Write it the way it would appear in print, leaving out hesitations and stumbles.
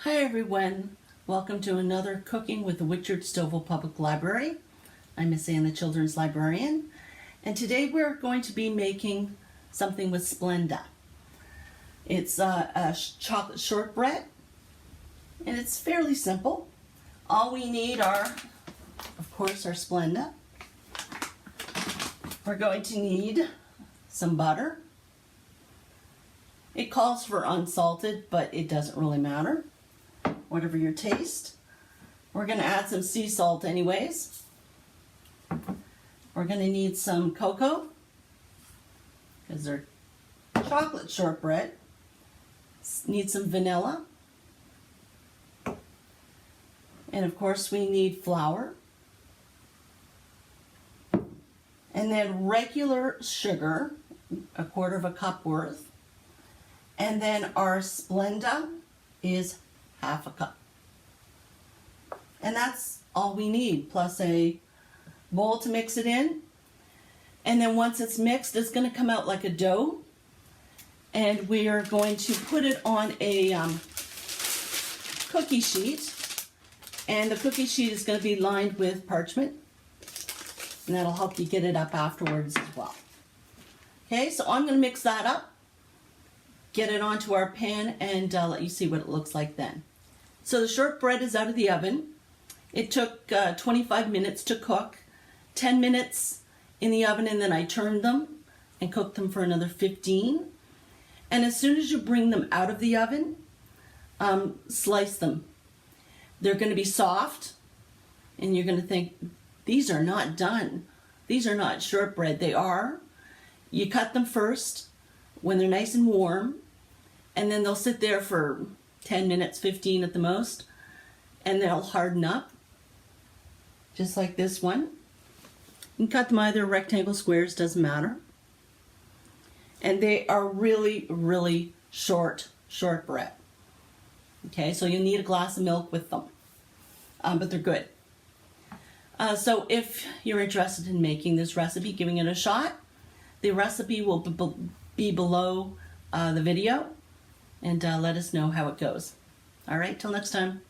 Hi everyone, welcome to another Cooking with the Witchard Stovall Public Library. I'm Miss Ann, the Children's Librarian, and today we're going to be making something with Splenda. It's a chocolate shortbread, and it's fairly simple. All we need are, of course, our Splenda. We're going to need some butter. It calls for unsalted, but it doesn't really matter. Whatever your taste. We're going to add some sea salt anyways. We're going to need some cocoa because they're chocolate shortbread. Need some vanilla. And of course we need flour. And then regular sugar, 1/4 cup worth. And then our Splenda is 1/2 cup. And that's all we need, plus a bowl to mix it in. And then once it's mixed, it's going to come out like a dough. And we are going to put it on a cookie sheet. And the cookie sheet is going to be lined with parchment. And that'll help you get it up afterwards as well. Okay, so I'm going to mix that up, get it onto our pan, and let you see what it looks like then. So the shortbread is out of the oven. It took 25 minutes to cook, 10 minutes in the oven, and then I turned them and cooked them for another 15. And as soon as you bring them out of the oven, slice them. They're going to be soft, and you're going to think, these are not done. These are not shortbread. They are. You cut them first when they're nice and warm, and then they'll sit there for 10 minutes, 15 at the most, and they'll harden up, just like this one. You can cut them either rectangle, squares, doesn't matter. And they are really, really shortbread. Okay, so you'll need a glass of milk with them, but they're good. So if you're interested in making this recipe, giving it a shot, the recipe will be below the video, and let us know how it goes. All right, till next time.